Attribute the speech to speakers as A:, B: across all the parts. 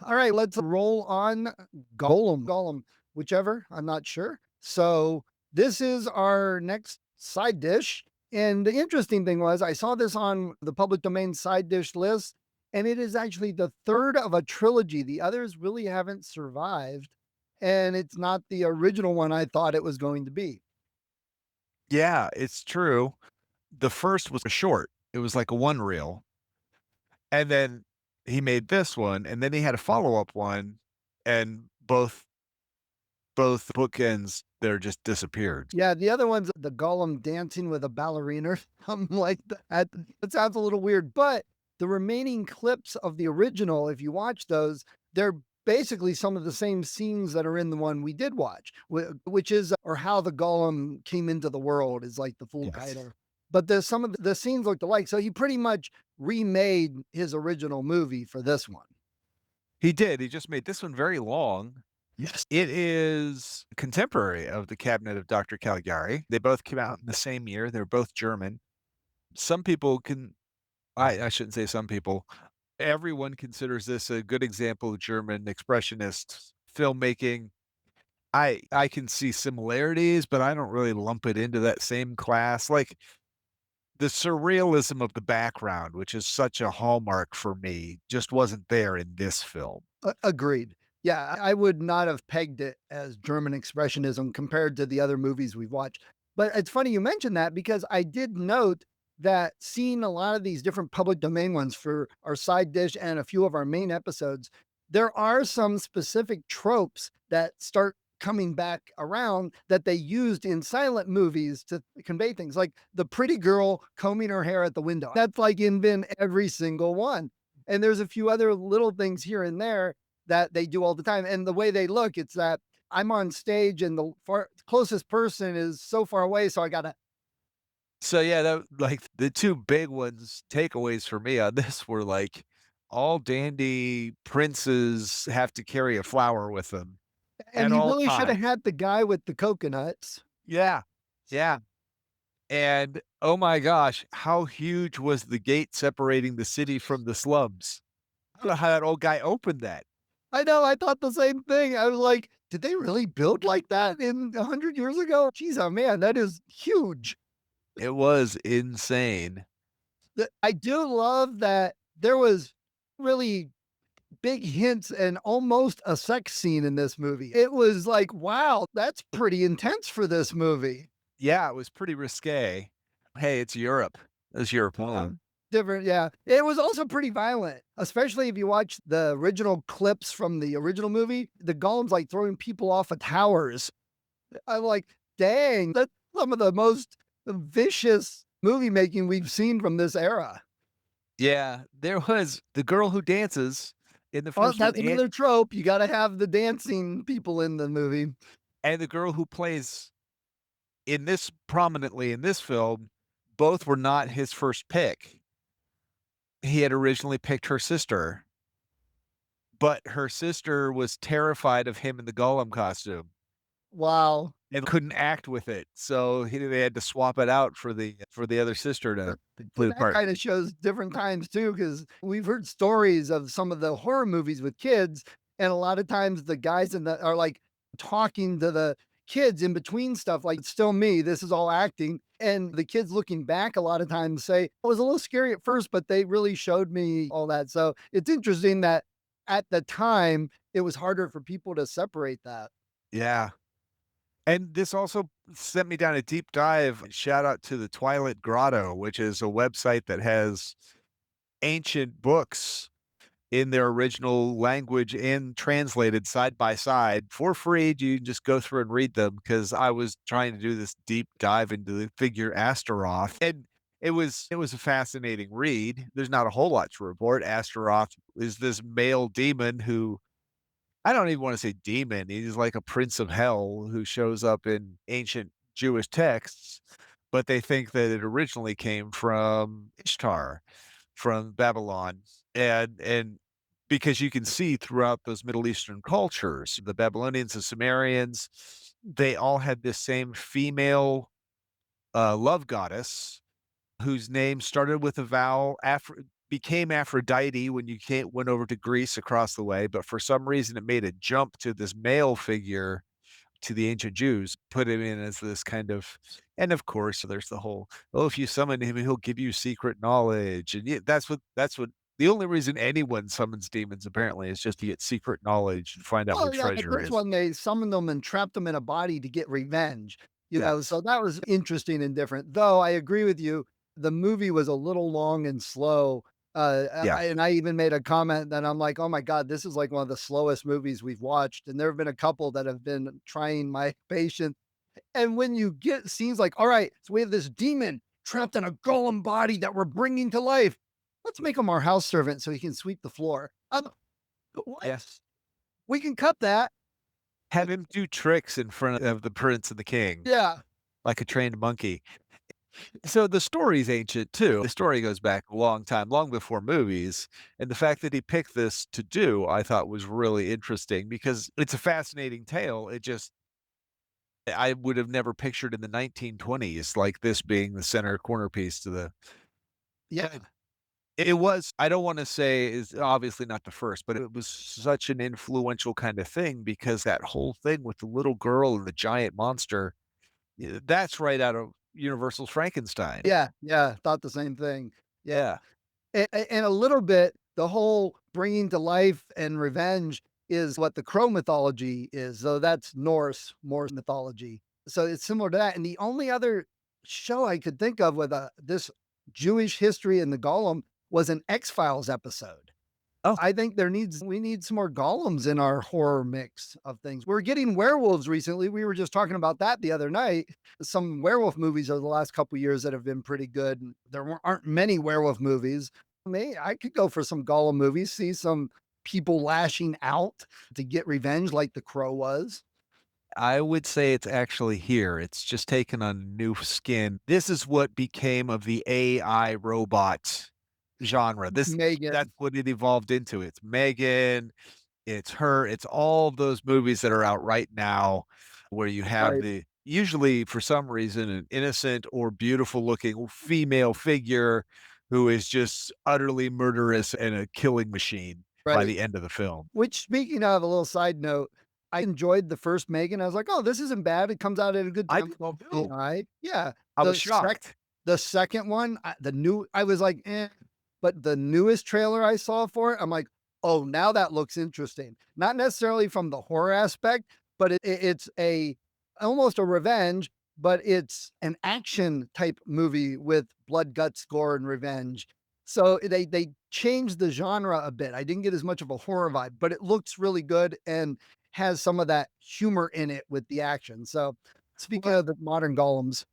A: All right, let's roll on Golem, whichever. I'm not sure. So this is our next side dish. And the interesting thing was, I saw this on the public domain side dish list, and it is actually the third of a trilogy. The others really haven't survived, and it's not the original one I thought it was going to be.
B: Yeah, it's true. The first was a short. It was like a one reel. And then he made this one, and then he had a follow-up one, and both bookends there just disappeared.
A: Yeah, the other one's the Golem dancing with a ballerina. I'm like, that sounds a little weird. But the remaining clips of the original, if you watch those, they're basically some of the same scenes that are in the one we did watch, which is, or how the Golem came into the world is like the full
B: Yes.
A: title. But there's some of the scenes looked alike. So he pretty much remade his original movie for this one.
B: He did, he just made this one very long.
A: Yes.
B: It is contemporary of The Cabinet of Dr. Caligari. They both came out in the same year, they're both German. Some people can I shouldn't say some people, everyone considers this a good example of German expressionist filmmaking. I can see similarities, but I don't really lump it into that same class. Like, the surrealism of the background, which is such a hallmark for me, just wasn't there in this film.
A: Agreed. Yeah, I would not have pegged it as German expressionism compared to the other movies we've watched. But it's funny you mentioned that because I did note that seeing a lot of these different public domain ones for our side dish and a few of our main episodes, there are some specific tropes that start coming back around that they used in silent movies to convey things like the pretty girl combing her hair at the window. That's like in every single one. And there's a few other little things here and there that they do all the time. And the way they look, it's that I'm on stage and the closest person is so far away. So I got to,
B: So, yeah, that like, the 2 big ones takeaways for me on this were, like, all dandy princes have to carry a flower with them
A: and
B: at
A: he
B: all
A: really should have
B: times.
A: had the guy with the coconuts.
B: Yeah, yeah, and, oh my gosh, how huge was the gate separating the city from the slums? I don't know how that old guy opened that.
A: I know. I thought the same thing. I was like, did they really build like that in 100 years ago? Geez, oh man, that is huge.
B: It was insane.
A: I do love that there was really big hints and almost a sex scene in this movie. It was like, wow, that's pretty intense for this movie.
B: Yeah, it was pretty risque. Hey, it's Europe. It's Europe.
A: Different, yeah. It was also pretty violent, especially if you watch the original clips from the original movie. The golem's like throwing people off of towers. I'm like, dang, that's some of the most vicious movie making we've seen from this era.
B: Yeah, there was the girl who dances in the
A: Oh,
B: first one,
A: that's another trope. You got to have the dancing people in the movie.
B: and the girl who plays in this prominently in this film, both were not his first pick. He had originally picked her sister, but her sister was terrified of him in the Golem costume
A: Wow.
B: and couldn't act with it, so they had to swap it out for the other sister to play
A: And
B: the
A: that
B: part.
A: kind of shows different times too, because we've heard stories of some of the horror movies with kids, and a lot of times the guys in the are like talking to the kids in between stuff, like it's still me. This is all acting. And the kids looking back a lot of times say, it was a little scary at first, but they really showed me all that. So it's interesting that at the time it was harder for people to separate that.
B: Yeah. And this also sent me down a deep dive. Shout out to the Twilight Grotto, which is a website that has ancient books in their original language and translated side by side for free. You can just go through and read them because I was trying to do this deep dive into the figure Astaroth, and it was a fascinating read. There's not a whole lot to report. Astaroth is this male demon who I don't even want to say demon. He's like a prince of hell who shows up in ancient Jewish texts, but they think that it originally came from Ishtar, from Babylon. And because you can see throughout those Middle Eastern cultures, the Babylonians, the Sumerians, they all had this same female love goddess whose name started with a vowel became Aphrodite when went over to Greece across the way, but for some reason it made a jump to this male figure to the ancient Jews, put him in as this kind of, and of course, there's the whole, "Oh, if you summon him, he'll give you secret knowledge," and that's what the only reason anyone summons demons apparently is just to get secret knowledge and find out where
A: Well, yeah, like
B: treasure
A: this
B: is.
A: one, they summoned them and trapped them in a body to get revenge, so
B: Yes.
A: that was interesting and different. Though I agree with you, the movie was a little long and slow.
B: Yeah.
A: And I even made a comment that I'm like, oh my God, this is like one of the slowest movies we've watched. And there have been a couple that have been trying my patience. And when you get scenes like, all right, so we have this demon trapped in a golem body that we're bringing to life. Let's make him our house servant so he can sweep the floor. What?
B: Yes.
A: We can cut that.
B: Have him do tricks in front of the prince and the king,
A: Yeah.
B: like a trained monkey. So the story's ancient too. The story goes back a long time, long before movies, and the fact that he picked this to do, I thought was really interesting because it's a fascinating tale. It just I would have never pictured in the 1920s, like, this being the center corner piece to the
A: Yeah.
B: but it was, I don't wanna say is obviously not the first, but it was such an influential kind of thing because that whole thing with the little girl and the giant monster, that's right out of Universal's Frankenstein.
A: Yeah, yeah, thought the same thing. Yeah,
B: Yeah.
A: and a little bit, the whole bringing to life and revenge is what the crow mythology is, so that's Norse mythology. So it's similar to that, and the only other show I could think of with, this Jewish history in the Golem was an X-Files episode.
B: Oh,
A: I think we need some more golems in our horror mix of things. We're getting werewolves recently. We were just talking about that the other night. Some werewolf movies over the last couple years that have been pretty good. Aren't many werewolf movies. I could go for some golem movies, see some people lashing out to get revenge like The Crow was.
B: I would say it's actually here. It's just taken on new skin. This is what became of the AI robot genre. That's
A: Megan,
B: what it evolved into. It's Megan, it's Her, it's all of those movies that are out right now where you have
A: right,
B: the usually for some reason an innocent or beautiful looking female figure who is just utterly murderous and a killing machine by
A: right.
B: the end of the film.
A: Which, speaking of, a little side note, I enjoyed the first Megan. I was like, "Oh, this isn't bad. It comes out at a good
B: I
A: time."
B: did well
A: All
B: too.
A: right. Yeah.
B: I was
A: The
B: shocked.
A: the second one, I was like, "Eh," but the newest trailer I saw for it, I'm like, "Oh, now that looks interesting." Not necessarily from the horror aspect, but it's almost a revenge, but it's an action type movie with blood, guts, gore, and revenge. So they changed the genre a bit. I didn't get as much of a horror vibe, but it looks really good and has some of that humor in it with the action. So speaking
B: Well,
A: of the modern golems,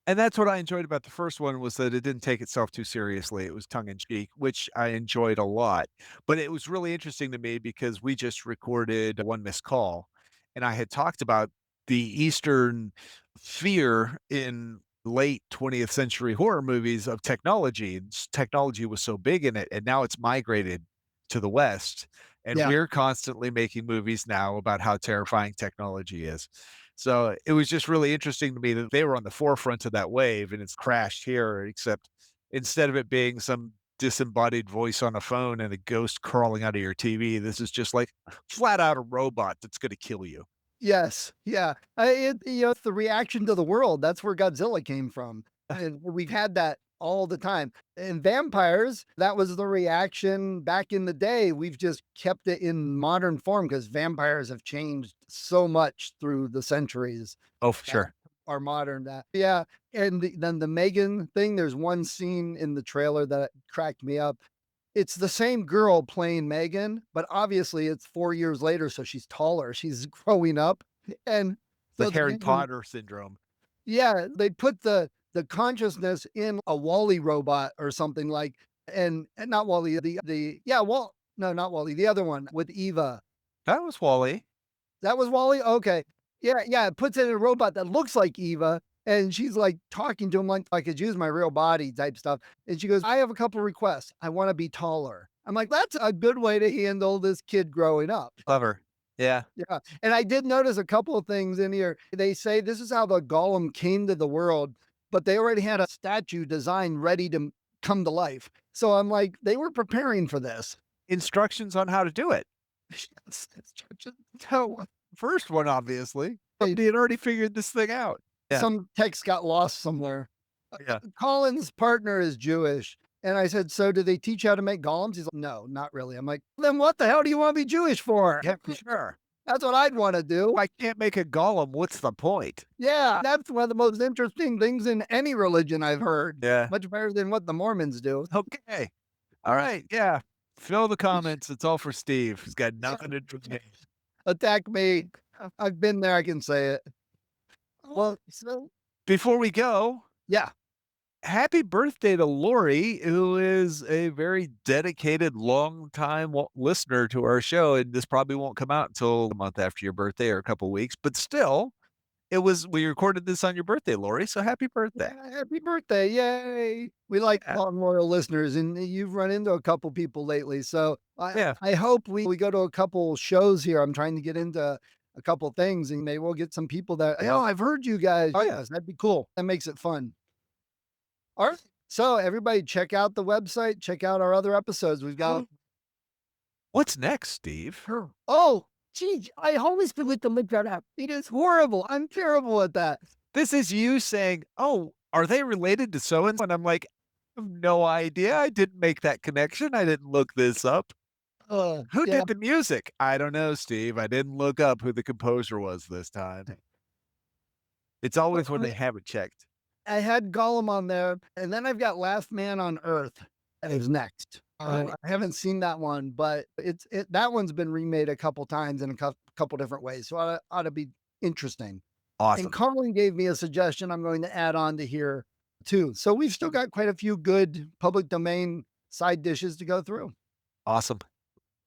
B: and that's what I enjoyed about the first one was that it didn't take itself too seriously. It was tongue in cheek, which I enjoyed a lot. But it was really interesting to me because we just recorded One Missed Call, and I had talked about the Eastern fear in late 20th century horror movies of technology. And technology was so big in it, and now it's migrated to the West. And
A: yeah,
B: we're constantly making movies now about how terrifying technology is. So, it was just really interesting to me that they were on the forefront of that wave and it's crashed here, except instead of it being some disembodied voice on a phone and a ghost crawling out of your TV, this is just like flat out a robot that's gonna kill you.
A: yes, yeah. It's the reaction to the world. That's where Godzilla came from, and we've had that all the time. And vampires, that was the reaction back in the day. We've just kept it in modern form because vampires have changed so much through the centuries.
B: Oh, for
A: That
B: sure.
A: are modern that yeah, and then the Megan thing, there's one scene in the trailer that cracked me up. It's the same girl playing Megan, but obviously it's 4 years later, so she's taller, she's growing up, and so
B: Like
A: the
B: Harry
A: Megan
B: Potter syndrome.
A: yeah, they put the consciousness in a Wally robot or something like and not Wally, the yeah, no, not Wally, the other one with Eva.
B: That was Wally.
A: That was Wally? Okay. Yeah, yeah, it puts it in a robot that looks like Eva, and she's, like, talking to him like, "I could use my real body," type stuff, and she goes, "I have a couple requests. I wanna be taller." I'm like, "That's a good way to handle this kid growing up."
B: Clever. Yeah.
A: Yeah, and I did notice a couple of things in here. They say this is how the golem came to the world, but they already had a statue designed ready come to life. So I'm like, they were preparing for this.
B: Instructions on how to do it.
A: Yes, so
B: First one, obviously.
A: they
B: He had already figured this thing out. Yeah.
A: some text got lost somewhere.
B: Yeah.
A: Colin's partner is Jewish. And I said, "So do they teach you how to make golems?" He's like, "No, not really." I'm like, "Then what the hell do you want to be Jewish for?"
B: Yeah, for sure.
A: That's what I'd want to do.
B: If I can't make a golem, what's the point?
A: Yeah, that's one of the most interesting things in any religion I've heard.
B: Yeah.
A: Much better than what the Mormons do.
B: Okay. All right. Yeah. Fill the comments. It's all for Steve. He's got nothing to do.
A: Attack me. I've been there, I can say it. Well, so
B: Before we go,
A: yeah.
B: happy birthday to Lori, who is a very dedicated, long-time listener to our show. And this probably won't come out until a month after your birthday or a couple weeks, but still, we recorded this on your birthday, Lori. So happy birthday.
A: Yeah, happy birthday. Yay. We like
B: Yeah.
A: long loyal listeners, and you've run into a couple people lately. So
B: Yeah.
A: I hope we go to a couple shows here. I'm trying to get into a couple things, and maybe we'll get some people that, oh, I've heard you guys. Oh, yes, that'd be cool. That makes it fun. All right. So everybody check out the website, check out our other episodes. We've got
B: What's next, Steve?
A: oh, gee, I always forget to look that up. It is horrible. I'm terrible at that.
B: This is you saying, "Oh, are they related to so and so?" And I'm like, "I have no idea. I didn't make that connection. I didn't look this up. Who
A: Yeah.
B: did the music? I don't know, Steve. I didn't look up who the composer was this time." It's always when they haven't checked.
A: I had Golem on there, and then I've got Last Man on Earth is next. I haven't seen that one, but that one's been remade a couple times in a couple different ways, so ought to be interesting. And
B: Awesome.
A: Colin gave me a suggestion I'm going to add on to here too. So we've still got quite a few good public domain side dishes to go through.
B: Awesome.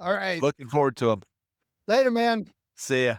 A: All right.
B: Looking forward to them.
A: Later, man.
B: See ya.